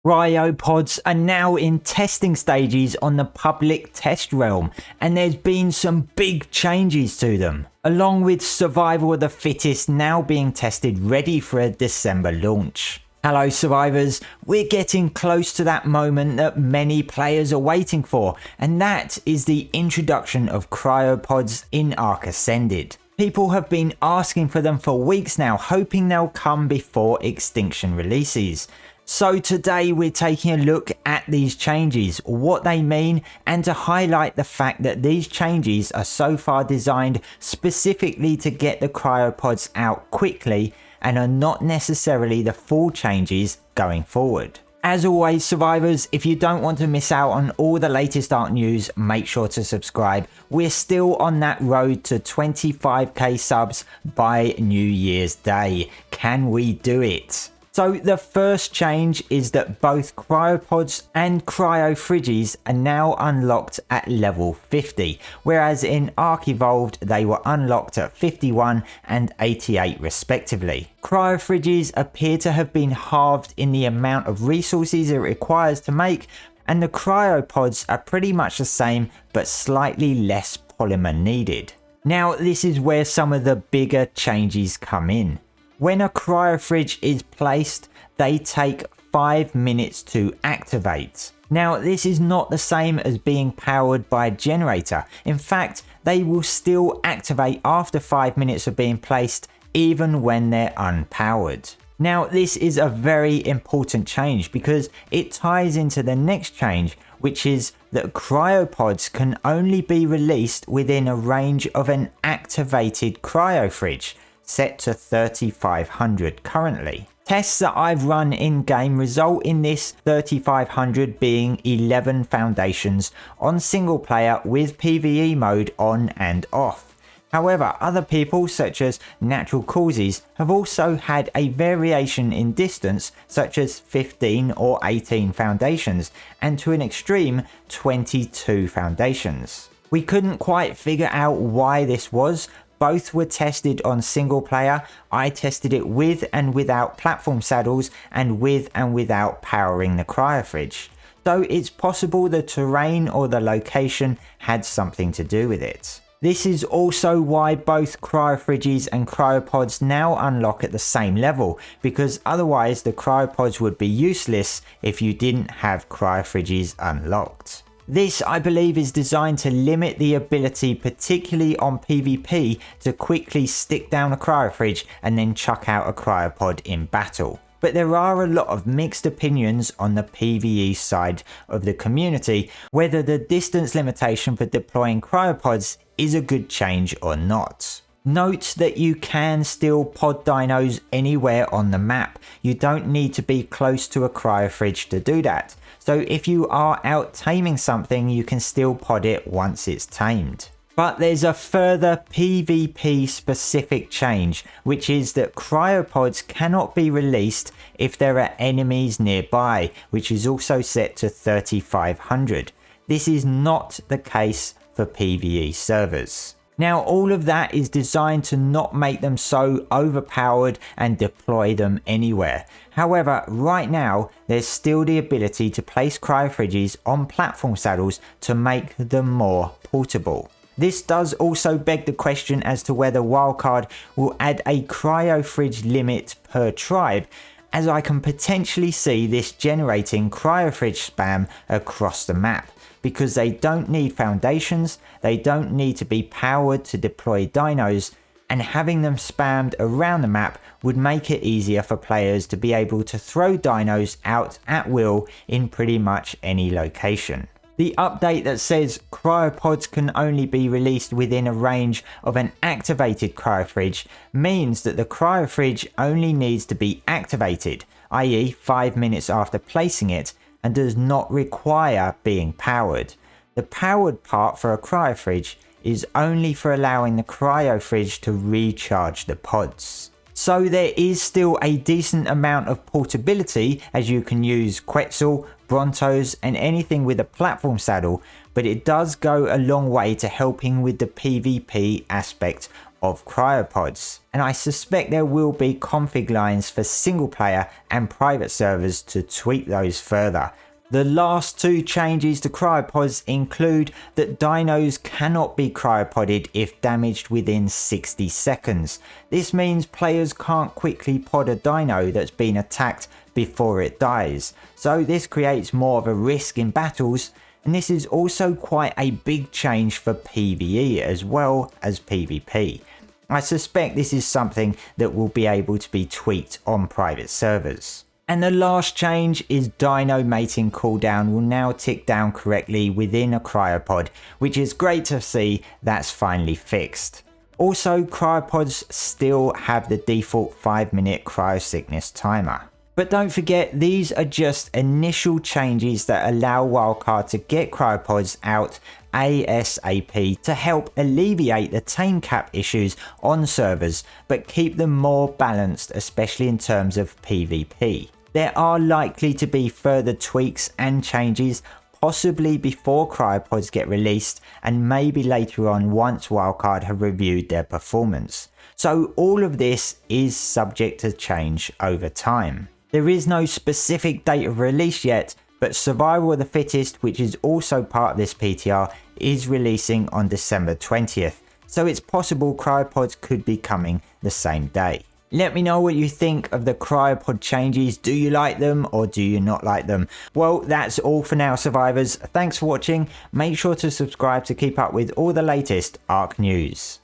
Cryopods are now in testing stages on the public test realm, and there's been some big changes to them, along with survival of the fittest now being tested ready for a December launch. Hello survivors, we're getting close to that moment that many players are waiting for, and that is the introduction of cryopods in ARK Ascended. People have been asking for them for weeks now, hoping they'll come before Extinction releases. So today we're taking a look at these changes, what they mean, and to highlight the fact that these changes are so far designed specifically to get the cryopods out quickly and are not necessarily the full changes going forward. As always survivors, if you don't want to miss out on all the latest ARK news, make sure to subscribe. We're still on that road to 25k subs by New Year's Day. Can we do it? So the first change is that both cryopods and cryofridges are now unlocked at level 50, whereas in ARK Evolved they were unlocked at 51 and 88 respectively. Cryofridges appear to have been halved in the amount of resources it requires to make, and the cryopods are pretty much the same but slightly less polymer needed. Now this is where some of the bigger changes come in. When a cryofridge is placed, they take 5 minutes to activate. Now this is not the same as being powered by a generator. In fact, they will still activate after 5 minutes of being placed even when they're unpowered. Now this is a very important change because it ties into the next change, which is that cryopods can only be released within a range of an activated cryofridge, set to 3500 currently. Tests that I've run in game result in this 3500 being 11 foundations on single player with PvE mode on and off. However, other people such as Natural Causes have also had a variation in distance such as 15 or 18 foundations and to an extreme 22 foundations. We couldn't quite figure out why this was. Both were tested on single player. I tested it with and without platform saddles and with and without powering the cryofridge. So it's possible the terrain or the location had something to do with it. This is also why both cryofridges and cryopods now unlock at the same level, because otherwise the cryopods would be useless if you didn't have cryofridges unlocked. This, I believe, is designed to limit the ability, particularly on PvP, to quickly stick down a cryofridge and then chuck out a cryopod in battle. But there are a lot of mixed opinions on the PvE side of the community, whether the distance limitation for deploying cryopods is a good change or not. Note that you can still pod dinos anywhere on the map. You don't need to be close to a cryofridge to do that. So if you are out taming something, you can still pod it once it's tamed. But there's a further PvP specific change, which is that cryopods cannot be released if there are enemies nearby, which is also set to 3500. This is not the case for PvE servers. Now all of that is designed to not make them so overpowered and deploy them anywhere. However, right now there's still the ability to place cryofridges on platform saddles to make them more portable. This does also beg the question as to whether Wildcard will add a cryofridge limit per tribe, as I can potentially see this generating cryofridge spam across the map. Because they don't need foundations, they don't need to be powered to deploy dinos, and having them spammed around the map would make it easier for players to be able to throw dinos out at will in pretty much any location. The update that says cryopods can only be released within a range of an activated cryofridge means that the cryofridge only needs to be activated, i.e. 5 minutes after placing it, and does not require being powered. The powered part for a cryofridge is only for allowing the cryofridge to recharge the pods. So there is still a decent amount of portability, as you can use Quetzal, Brontos and anything with a platform saddle, but it does go a long way to helping with the PvP aspect of Cryopods, and I suspect there will be config lines for single player and private servers to tweak those further. The last two changes to Cryopods include that dinos cannot be cryopoded if damaged within 60 seconds. This means players can't quickly pod a dino that's been attacked before it dies, so this creates more of a risk in battles, and this is also quite a big change for PvE as well as PvP. I suspect this is something that will be able to be tweaked on private servers. And the last change is dino mating cooldown will now tick down correctly within a cryopod, which is great to see that's finally fixed. Also, cryopods still have the default 5-minute cryosickness timer. But don't forget, these are just initial changes that allow Wildcard to get cryopods out ASAP to help alleviate the tame cap issues on servers, but keep them more balanced, especially in terms of PvP. There are likely to be further tweaks and changes, possibly before Cryopods get released and maybe later on once Wildcard have reviewed their performance. So all of this is subject to change over time. There is no specific date of release yet, but Survival of the Fittest, which is also part of this PTR, is releasing on December 20th, so it's possible Cryopods could be coming the same day. Let me know what you think of the Cryopod changes. Do you like them or do you not like them? Well, that's all for now, survivors. Thanks for watching. Make sure to subscribe to keep up with all the latest ARK news.